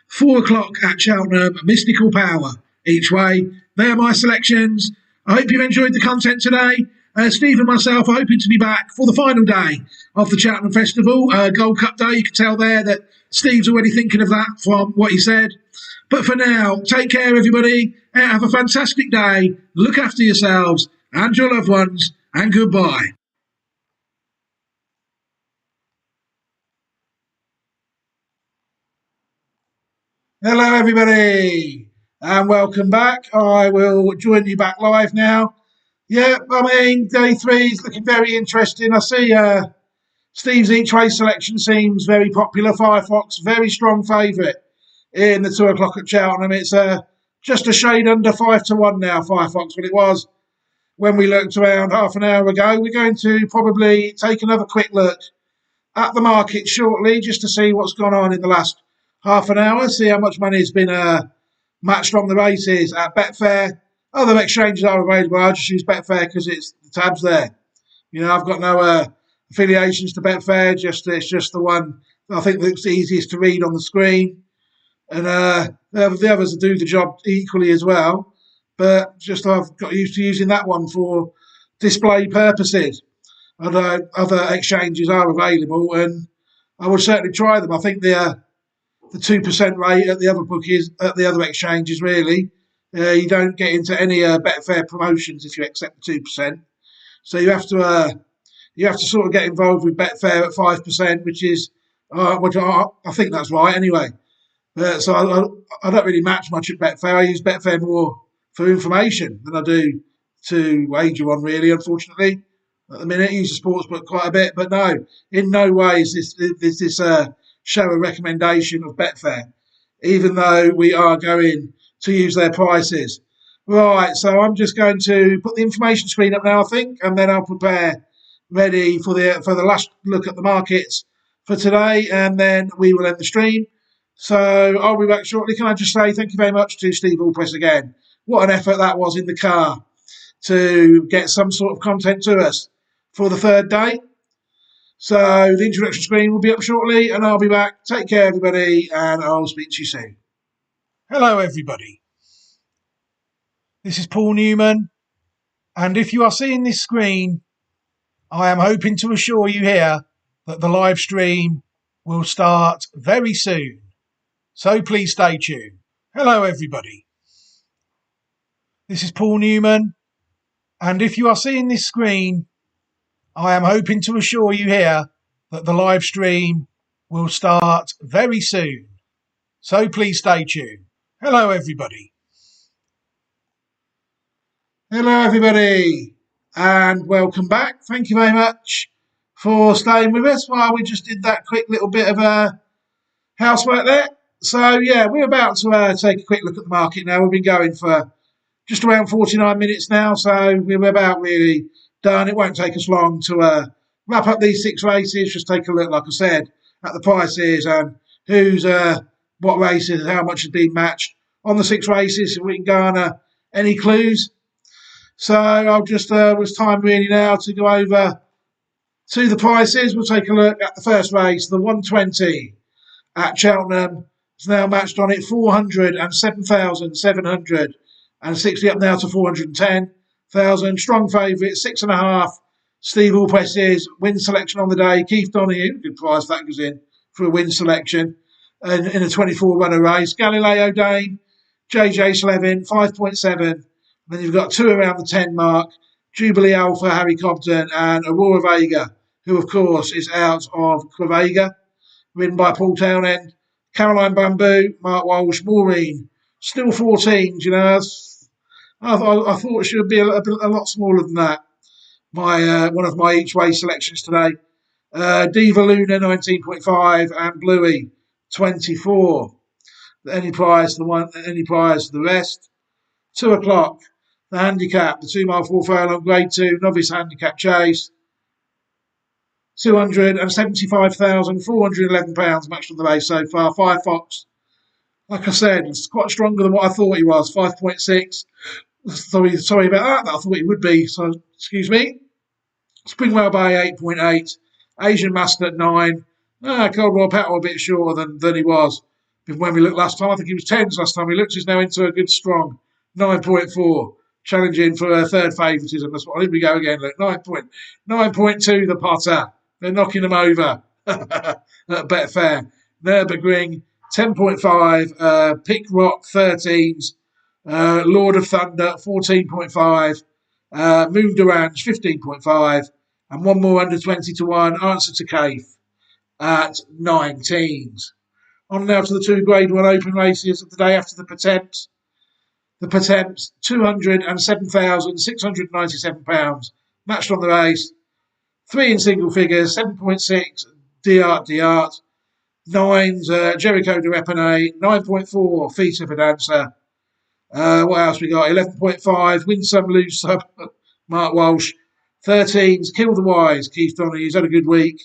4 o'clock at Cheltenham, Mystical Power each way. They are my selections. I hope you've enjoyed the content today. Steve and myself are hoping to be back for the final day of the Cheltenham Festival, Gold Cup Day. You can tell there that Steve's already thinking of that from what he said. But for now, take care, everybody. Have a fantastic day. Look after yourselves and your loved ones, and goodbye. Hello, everybody, and welcome back. I will join you back live now. Yeah, I mean, day 3 is looking very interesting. I see Steve's each way selection seems very popular. Firefox, very strong favourite in the 2 o'clock at Cheltenham. It's just a shade under 5-1 now, Firefox, what it was when we looked around half an hour ago. We're going to probably take another quick look at the market shortly just to see what's gone on in the last half an hour, see how much money has been matched on the races at Betfair. Other exchanges are available. I just use Betfair because it's the tabs there. You know, I've got no affiliations to Betfair. It's just the one that I think looks easiest to read on the screen. And the others do the job equally as well. But just I've got used to using that one for display purposes. Other exchanges are available, and I would certainly try them. I think the 2% rate at the other bookies, at the other exchanges, really, you don't get into any Betfair promotions if you accept the 2%. So you have to sort of get involved with Betfair at 5%, which I think that's right anyway. So I don't really match much at Betfair. I use Betfair more for information than I do to wager on, really, unfortunately. At the minute, I use the sportsbook quite a bit, but no, in no way is this show a recommendation of Betfair, even though we are going to use their prices. Right, so I'm just going to put the information screen up now, I think, and then I'll prepare ready for the last look at the markets for today, and then we will end the stream. So I'll be back shortly. Can I just say thank you very much to Steve Allpress again. What an effort that was in the car to get some sort of content to us for the third day. So the introduction screen will be up shortly, and I'll be back. Take care, everybody, and I'll speak to you soon. Hello, everybody. This is Paul Newman, and if you are seeing this screen, I am hoping to assure you here that the live stream will start very soon. So please stay tuned. Hello, everybody. This is Paul Newman, and if you are seeing this screen, I am hoping to assure you here that the live stream will start very soon. So please stay tuned. Hello, everybody. Hello, everybody, and welcome back. Thank you very much for staying with us while we just did that quick little bit of housework there. So, yeah, we're about to take a quick look at the market now. We've been going for just around 49 minutes now, so we're about really done. It won't take us long to wrap up these 6 races. Just take a look, like I said, at the prices and who's what races, how much has been matched on the 6 races, so we can garner any clues. So I'll just was time really now to go over to the prices. We'll take a look at the first race, the 120 at Cheltenham. It's now matched on it 407,760 up now to 410,000. Strong favourite, 6.5. Steve Allpress's win selection on the day. Keith Donoghue, good price that goes in for a win selection in a 24 runner race. Galileo Dane, JJ Slevin, 5.7. Then you've got 2 around the 10 mark. Jubilee Alpha, Harry Cobden, and Aurora Vega, who of course is out of Quavega, ridden by Paul Townend. Caroline Bamboo, Mark Walsh, Maureen, still 14s, you know. I thought it should be a lot smaller than that. One of my each way selections today. Diva Luna 19.5 and Bluey 24. Any prize the rest. 2 o'clock. The handicap, the 2 mile 4 furlong grade 2 novice handicap chase. £275,411 matched on the race so far. Firefox, like I said, it's quite stronger than what I thought he was. 5.6. Sorry about that. I thought it would be. So, excuse me. Springwell Bay 8.8. Asian Master at 9. Coldwell Patel a bit shorter than he was. When we looked last time, I think he was 10s last time we looked. He's now into a good strong 9.4. Challenging for a third favouritism. That's what. Here we go again. Look, 9.2. The Potter. They're knocking them over. At Betfair. Nürburgring 10.5. Pick Rock 13s. Lord of Thunder 14.5. Moon Durange 15.5. And one more under 20 to 1. Answer to Cave at 19s. On now to the two Grade 1 Open races of the day after the Pertemps. The Pertemps, £207,697 matched on the race. 3 in single figures, 7.6 Diart. 9s Jericho de Repene, 9.4 Fisa for Dancer. What else we got? 11.5 Win Some Lose Some Mark Walsh. 13s Kill the Wise Keith Donahue. He's had a good week.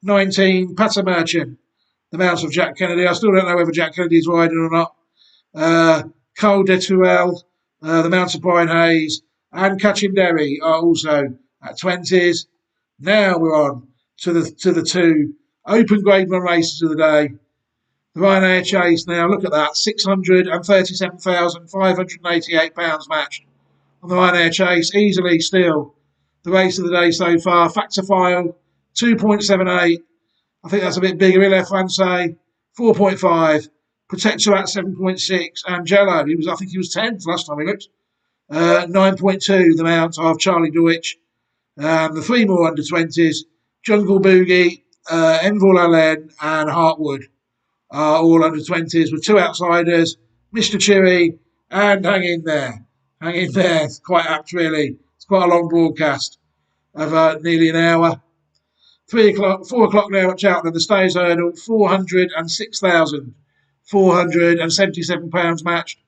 19 Patter Merchant, the mounts of Jack Kennedy. I still don't know whether Jack Kennedy's riding or not. Cole Detuel, the mounts of Brian Hayes, and Kachinderi are also at 20s. Now we're on to the two Open Grade 1 races of the day. The Ryanair Chase now, look at that, £637,588 matched on the Ryanair Chase. Easily still the race of the day so far. Factor File, 2.78. I think that's a bit bigger. Il Francais, 4.5. Protector at 7.6. And Jello, I think he was 10th last time we looked. 9.2, the mount of Charlie Deutsch. The 3 more under 20s, Jungle Boogie, Envol Allen, and Hartwood are all under 20s with 2 outsiders, Mr. Chiri, and Hang In There. Hang In There, it's quite apt really. It's quite a long broadcast of nearly an hour. 4 o'clock now at Cheltenham, the Stays Hurdle, £406,477 matched.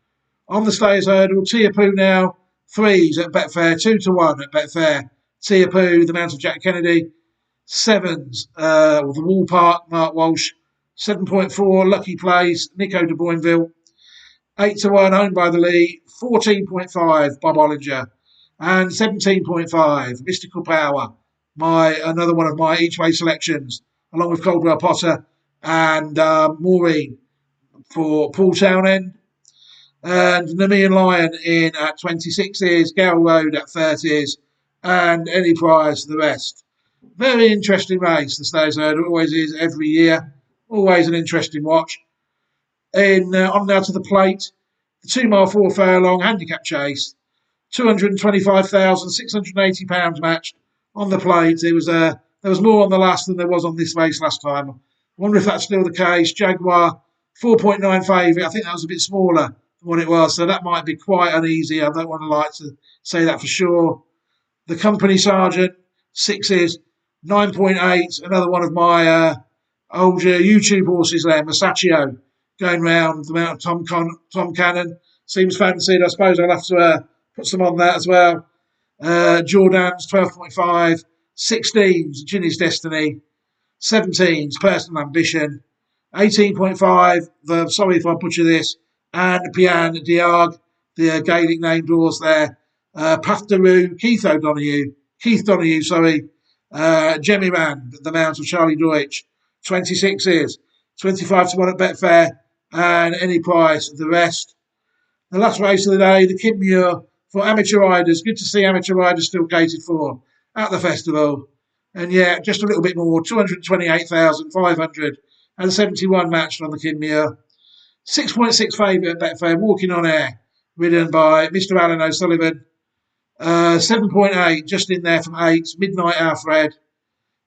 On the Stays Hurdle, Tiapu now, 3s at Betfair, 2 to 1 at Betfair. Tiapu, the mount of Jack Kennedy. 7s, the Wall Park, Mark Walsh. 7.4, Lucky Place, Nico de Boinville. 8 to 1, owned by the Lee. 14.5, Bob Ollinger. And 17.5, Mystical Power, another one of my each way selections, along with Coldwell Potter and Maureen for Paul Townend. And Nemean Lion in at 26s, Gale Road at 30s, and Any Prize the rest. Very interesting race, the Stays Hurdle. Always is every year. Always an interesting watch. On now to the plate. The 2 mile 4 furlong handicap chase. £225,680 matched on the plate. There was more on the last than there was on this race last time. I wonder if that's still the case. Jaguar, 4.9 favourite. I think that was a bit smaller than what it was, so that might be quite uneasy. I don't want to say that for sure. The Company Sergeant, 6s, 9.8. Another one of my old YouTube horses there, Masaccio, going round the mount of Tom Cannon. Seems fancied. I suppose I'll have to put some on that as well. Jordan's 12.5. 16s, Ginny's Destiny. 17s, Personal Ambition. 18.5, sorry if I butcher this, and Pian Diarg, the Gaelic name draws there. Path Daru, Keith Donahue, Jemiran, the mount of Charlie Deutsch. 26s, 25 to 1 at Betfair, and Any Price, the rest. The last race of the day, the Kinmure for amateur riders. Good to see amateur riders still catered for at the festival. And yeah, just a little bit more, 228,571 matched on the Kinmure. 6.6 favourite at Betfair, Walking on Air, ridden by Mr. Alan O'Sullivan. 7.8, just in there from 8, Midnight Alfred.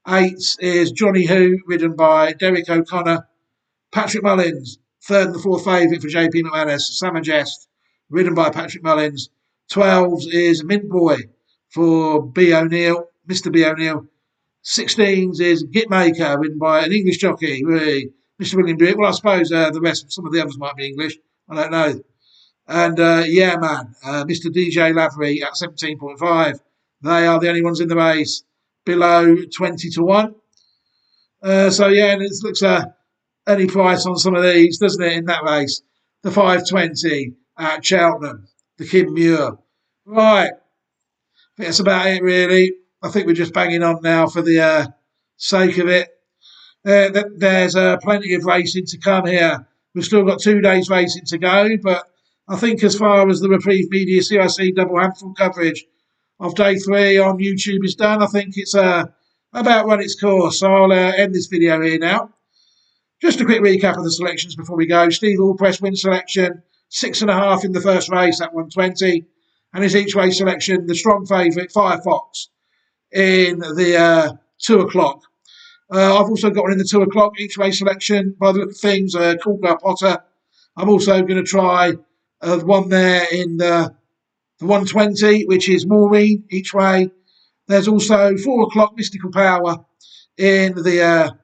8 is Johnny Who, ridden by Derek O'Connor. Patrick Mullins, 3rd and the 4th favourite for JP McManus. Summer Jest, ridden by Patrick Mullins. 12s is Mint Boy for B. O'Neill, Mr. B. O'Neill. 16s is Gitmaker, ridden by an English jockey, really, Mr. William Buick. Well, I suppose the rest, some of the others might be English. I don't know. And Mr. DJ Lavery at 17.5. They are the only ones in the race below 20 to 1. And it looks Any Price on some of these, doesn't it, in that race? The 520 at Cheltenham, the Kinmure. Right, I think that's about it, really. I think we're just banging on now for the sake of it. There's plenty of racing to come here. We've still got 2 days racing to go, but I think as far as the Reprieve Media CIC double handful coverage of day 3 on YouTube is done, I think it's about run its course. So I'll end this video here now. Just a quick recap of the selections before we go. Steve Allpress wins selection, 6.5 in the first race at 120. And his each way selection, the strong favourite, Firefox, in the 2 o'clock. I've also got one in the 2 o'clock each way selection. By the look of things, Coolgar Potter. I'm also going to try one there in the 120, which is Maureen each way. There's also 4 o'clock Mystical Power in the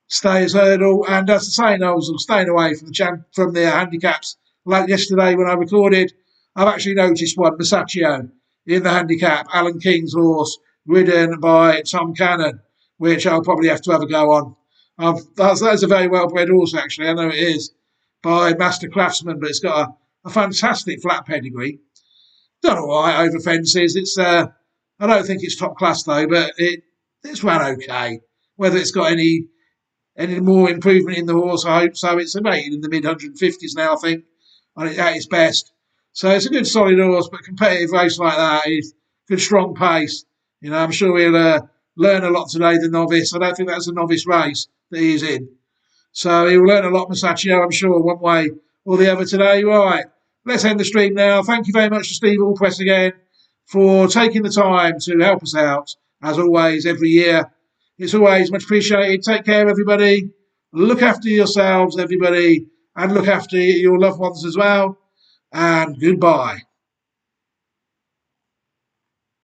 Stayers Hurdle. And as the saying, I was staying away from the handicaps. Like yesterday when I recorded, I've actually noticed one, Masaccio, in the handicap, Alan King's horse, ridden by Tom Cannon, which I'll probably have to have a go on. That's a very well-bred horse, actually. I know it is, by Master Craftsman, but it's got a fantastic flat pedigree. Done all right over fences. I don't think it's top class, though, but it's run okay. Whether it's got any more improvement in the horse, I hope so. It's rated in the mid-150s now, I think, at its best. So it's a good solid horse, but competitive race like that is good, strong pace. You know, I'm sure he'll learn a lot today, the novice. I don't think that's a novice race that he's in. So he'll learn a lot, Masaccio, I'm sure, one way or the other today. Right, let's end the stream now. Thank you very much to Steve Allpress again for taking the time to help us out, as always, every year. It's always much appreciated. Take care, everybody. Look after yourselves, everybody, and look after your loved ones as well. And goodbye.